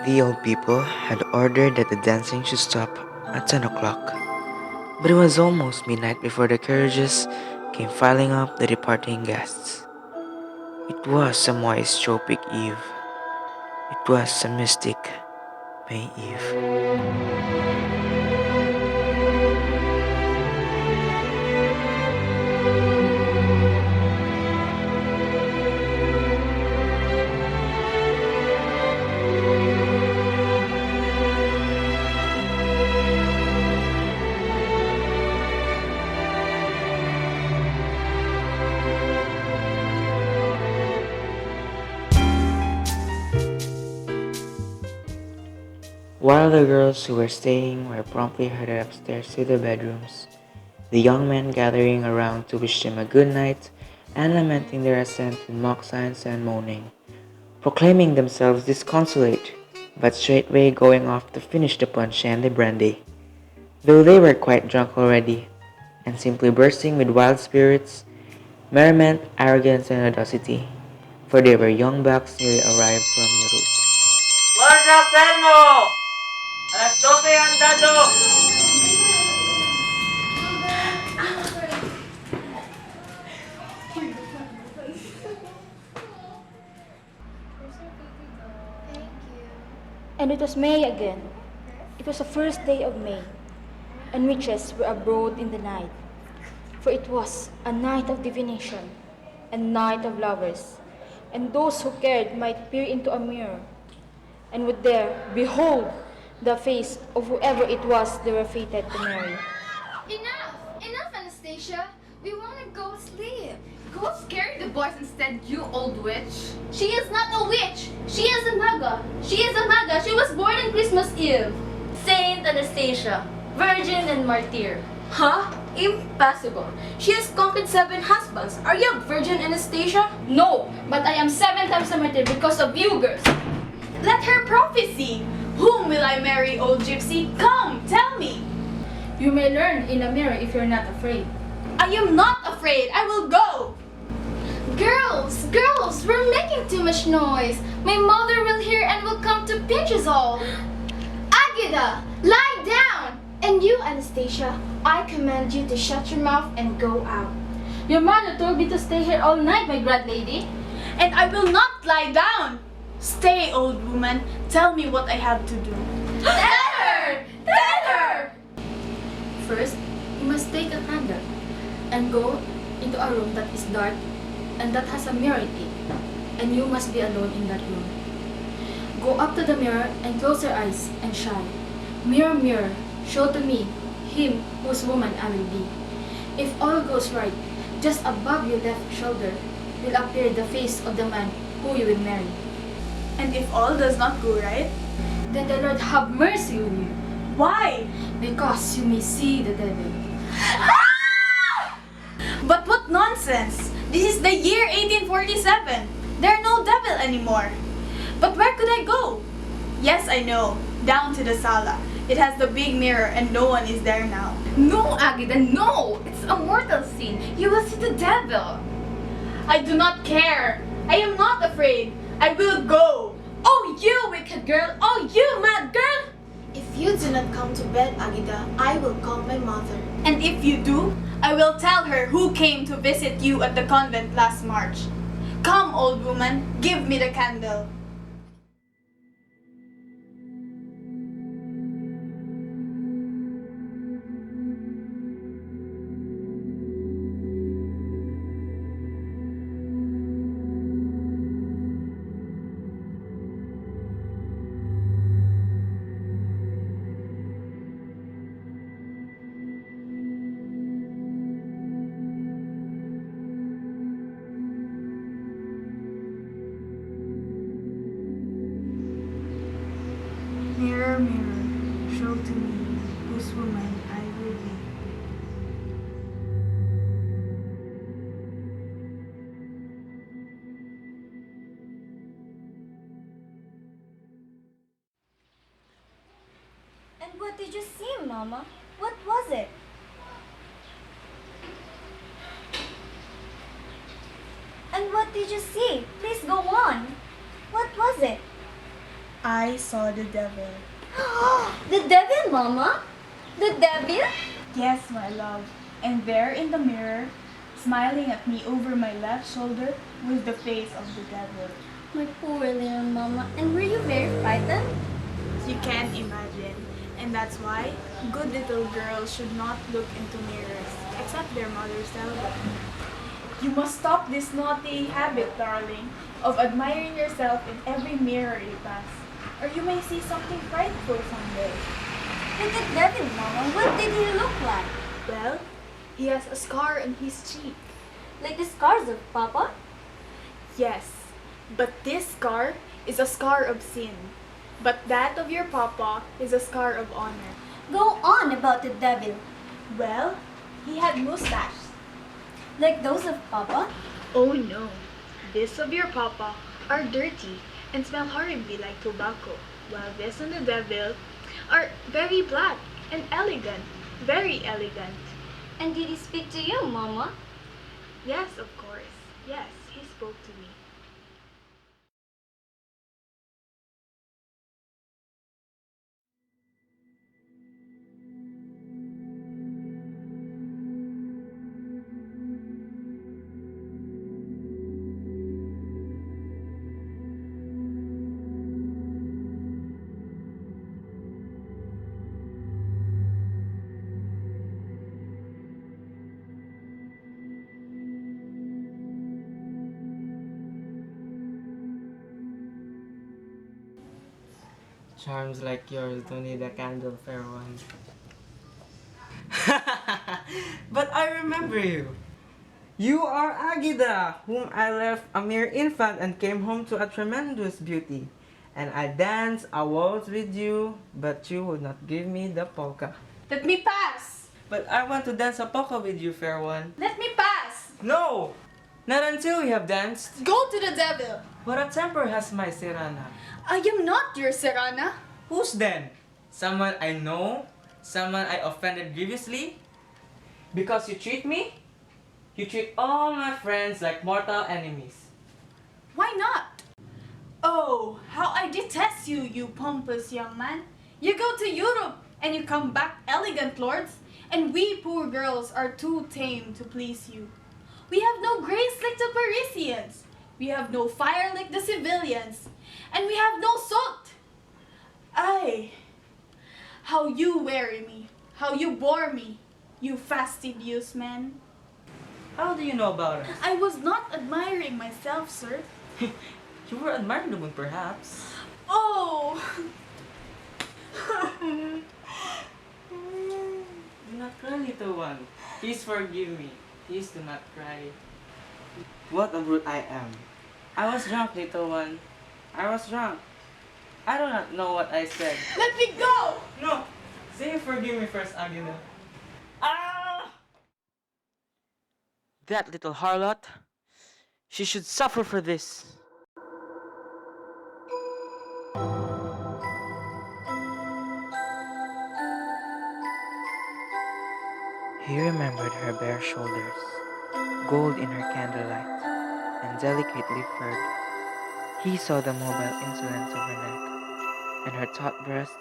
The old people had ordered that the dancing should stop at 10 o'clock, but it was almost midnight before the carriages came filing up the departing guests. It was a moist tropic eve. It was a mystic May Eve. While the girls who were staying were promptly herded upstairs to their bedrooms, the young men gathering around to wish them a good night and lamenting their ascent with mock signs and moaning, proclaiming themselves disconsolate, but straightway going off to finish the punch and the brandy, though they were quite drunk already, and simply bursting with wild spirits, merriment, arrogance, and audacity, for they were young bucks newly arrived from Europe. Guardia fermo! Alas 12 andado! And it was May again. It was the first day of May, and witches were abroad in the night. For it was a night of divination, and night of lovers, and those who cared might peer into a mirror, and would there behold the face of whoever it was they were fated to marry. Enough! Enough, Anastasia! We want to go sleep. Go scare the boys instead, you old witch. She is not a witch. She is a maga. She is a maga. She was born on Christmas Eve. Saint Anastasia, virgin and martyr. Huh? Impossible. She has conquered 7 husbands. Are you a virgin, Anastasia? No, but I am 7 times a martyr because of you girls. Let her prophesy. Whom will I marry, old gypsy? Come, tell me. You may learn in a mirror if you're not afraid. I am not afraid. I will go. Girls, we're making too much noise. My mother will hear and will come to pinch us all. Agida, lie down! And you, Anastasia, I command you to shut your mouth and go out. Your mother told me to stay here all night, my grand lady. And I will not lie down. Stay, old woman. Tell me what I have to do. Tell her! Tell her! First, you must take a candle and go into a room that is dark and that has a mirror in it. And you must be alone in that room. Go up to the mirror and close your eyes and shout, "Mirror, mirror, show to me him whose woman I will be." If all goes right, just above your left shoulder will appear the face of the man who you will marry. And if all does not go right? Then the Lord have mercy on you, Why? because you may see the devil. But what nonsense! This is the year 1847. There are no devil anymore. But where could I go? Yes, I know. Down to the sala. It has the big mirror and no one is there now. No, Agida, no! It's a mortal sin. You will see the devil. I do not care. I am not afraid. I will go. Oh, you wicked girl! Oh, you mad girl! If you do not come to bed, Agida, I will call my mother. And if you do, I will tell her who came to visit you at the convent last March. Come, old woman, give me the candle. Mirror, mirror, show to me whose woman I will be. And what did you see, Mama? What was it? And what did you see? Please go on. What was it? I saw the devil. The devil, Mama? The devil? Yes, my love. And there in the mirror, smiling at me over my left shoulder, was the face of the devil. My poor little Mama. And were you very frightened? You can't imagine. And that's why good little girls should not look into mirrors, except their mothers tell them. You must stop this naughty habit, darling, of admiring yourself in every mirror you pass, or you may see something frightful someday. And the devil, Mama, what did he look like? Well, he has a scar on his cheek. Like the scars of Papa? Yes, but this scar is a scar of sin. But that of your papa is a scar of honor. Go on about the devil. Well, he had mustaches. Like those of Papa? Oh no, this of your papa are dirty and smell horribly like tobacco, while this on the devil are very black and elegant, very elegant. And did he speak to you, Mama? Yes, of course. Yes, he spoke to me. Charms like yours don't need a candle, fair one. But I remember you. You are Agida, whom I left a mere infant and came home to a tremendous beauty. And I danced a waltz with you, but you would not give me the polka. Let me pass! But I want to dance a polka with you, fair one. Let me pass! No! Not until we have danced. Go to the devil! What a temper has my Serana. I am not your Serana. Who's then? Someone I know? Someone I offended grievously? Because you treat me? You treat all my friends like mortal enemies. Why not? Oh, how I detest you, you pompous young man. You go to Europe and you come back elegant lords, and we poor girls are too tame to please you. We have no grace like the Parisians. We have no fire like the civilians. And we have no salt. Ay, how you weary me, how you bore me, you fastidious man. How do you know about us? I was not admiring myself, sir. You were admiring the moon, perhaps. Oh! Do not cry, little one. Please forgive me. Please do not cry. What a brute I am. I was drunk, little one. I was drunk. I do not know what I said. Let me go! No! Say you forgive me first, Agina. Ah! That little harlot. She should suffer for this. He remembered her bare shoulders, gold in her candlelight, and delicately furred. He saw the mobile insolence of her neck, and her taut breasts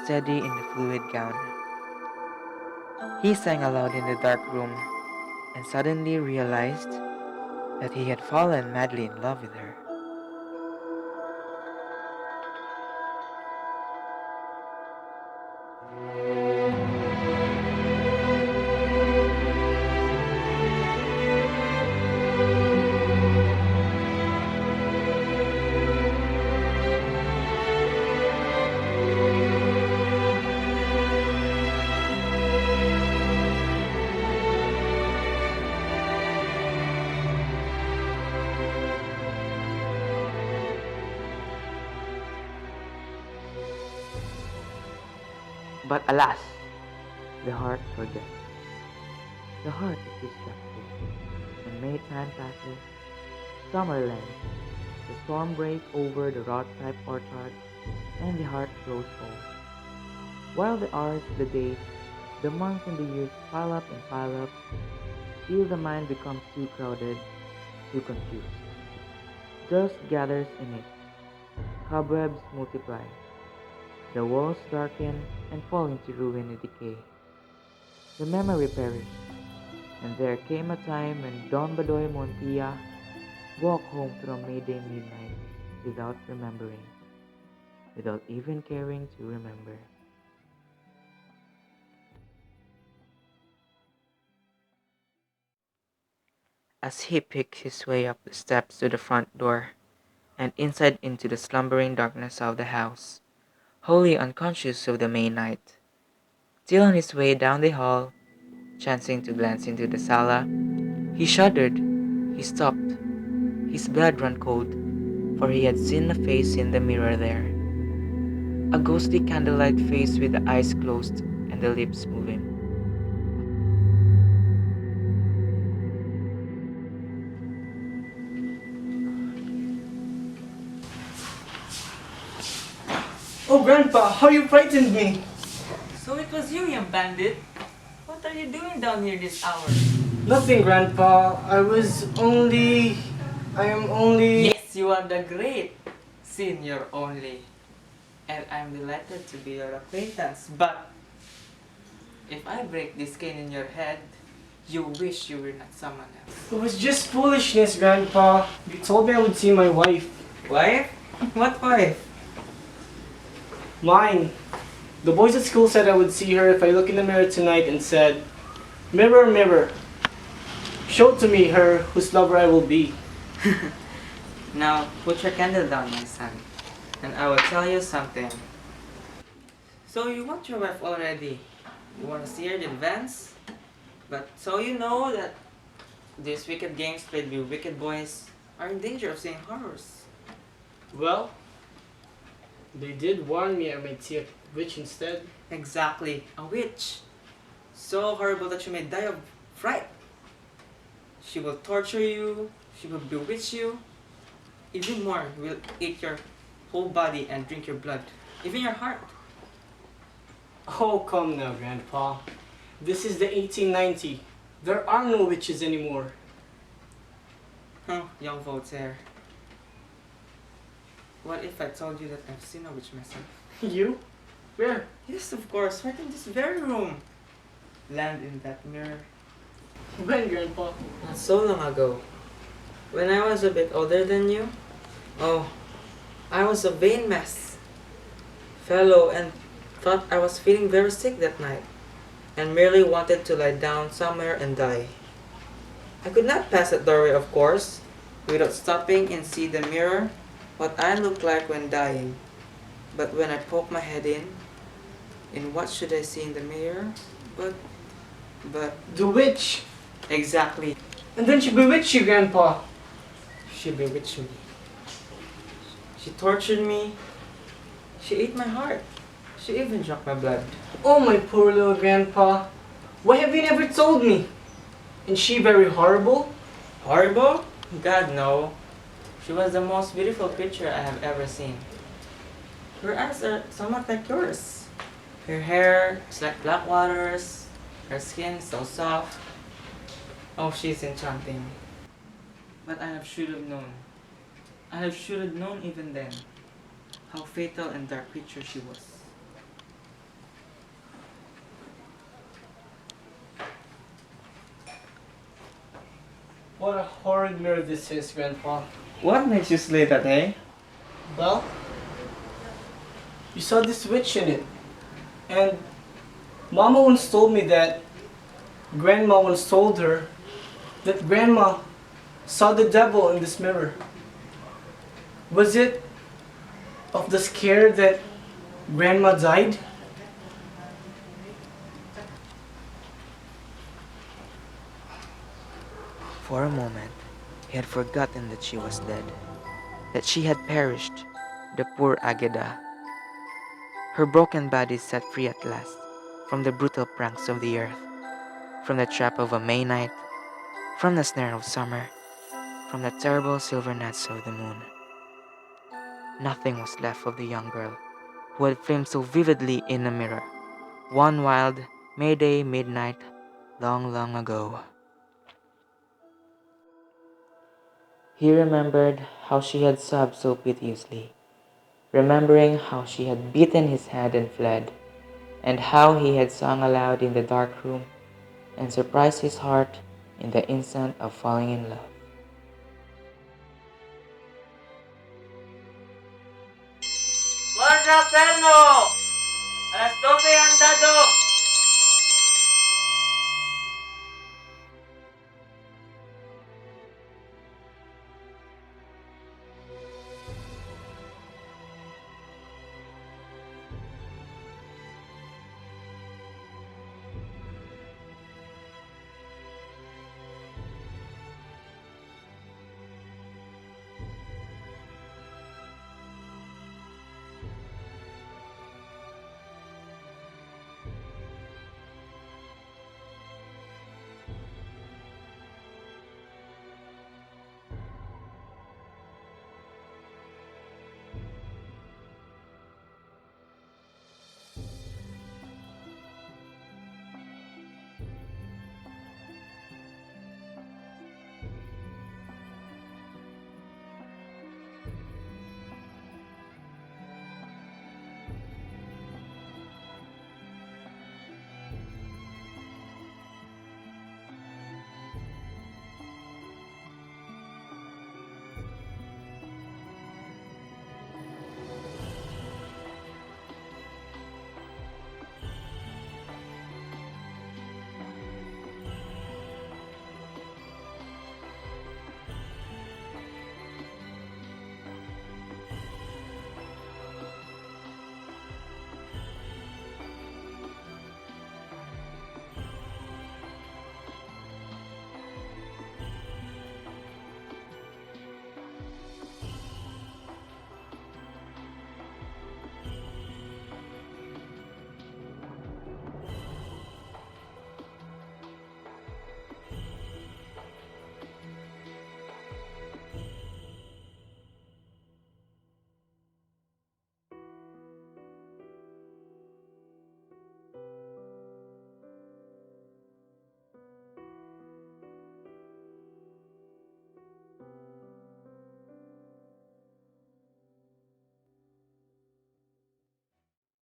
steady in the fluid gown. He sang aloud in the dark room, and suddenly realized that he had fallen madly in love with her. But alas, the heart forgets. The heart is distracted, and May time passes, summer lends, the storm breaks over the rod-type orchard, and the heart grows old. While the hours, the days, the months and the years pile up and pile up, till the mind becomes too crowded, too confused. Dust gathers in it. cobwebs multiply, the walls darken and fall into ruin and decay. The memory perished, and there came a time when Don Badoy Montilla walked home from May Day midnight without remembering, without even caring to remember. As he picked his way up the steps to the front door and inside into the slumbering darkness of the house, wholly unconscious of the May night, till on his way down the hall, chancing to glance into the sala, he shuddered, he stopped, his blood ran cold, for he had seen a face in the mirror there, a ghostly candlelight face with the eyes closed and the lips moving. Oh, Grandpa, how you frightened me! So it was you, young bandit. What are you doing down here this hour? Nothing, Grandpa. I am only... Yes, you are the great senior only. And I'm delighted to be your acquaintance. But if I break this cane in your head, you wish you were not someone else. It was just foolishness, Grandpa. You told me I would see my wife. Wife? What wife? Mine. The boys at school said I would see her if I look in the mirror tonight and said, "Mirror, mirror, show to me her whose lover I will be." Now, put your candle down, my son, and I will tell you something. So you want your wife already? You want to see her in advance? But so you know that these wicked games played by wicked boys are in danger of seeing horrors. Well, they did warn me I might see a witch instead. Exactly, a witch. So horrible that you may die of fright. She will torture you, she will bewitch you. Even more, will eat your whole body and drink your blood, even your heart. Oh, come now, Grandpa. This is the 1890. There are no witches anymore. Huh, young Voltaire. What if I told you that I've seen a witch myself? You? Where? Yes, of course, right in this very room. Land in that mirror. When, Grandpa? Not so long ago. When I was a bit older than you. Oh, I was a vain mess. Fellow and thought I was feeling very sick that night. And merely wanted to lie down somewhere and die. I could not pass that doorway, of course, without stopping and see the mirror, what I looked like when dying. But when I poked my head in what should I see in the mirror? But... The witch! Exactly. And then she bewitched you, Grandpa. She bewitched me. She tortured me. She ate my heart. She even drank my blood. Oh, my poor little Grandpa. Why have you never told me? And she very horrible? Horrible? God, no. She was the most beautiful creature I have ever seen. Her eyes are somewhat like yours. Her hair is like black waters. Her skin so soft. Oh, she's enchanting. But I should have known. I should have known even then how fatal and dark creature she was. What a horrid mirror this is, Grandpa. What makes you say that, eh? Well, you saw this witch in it. And Mama once told me that Grandma once told her that Grandma saw the devil in this mirror. Was it of the scare that Grandma died? For a moment, he had forgotten that she was dead, that she had perished, the poor Ageda. Her broken body set free at last from the brutal pranks of the earth, from the trap of a May night, from the snare of summer, from the terrible silver nets of the moon. Nothing was left of the young girl who had flamed so vividly in a mirror, one wild May Day midnight long, long ago. He remembered how she had sobbed so piteously, remembering how she had beaten his head and fled, and how he had sung aloud in the dark room and surprised his heart in the instant of falling in love. Guardia Fermo! Alas 12 ang dado!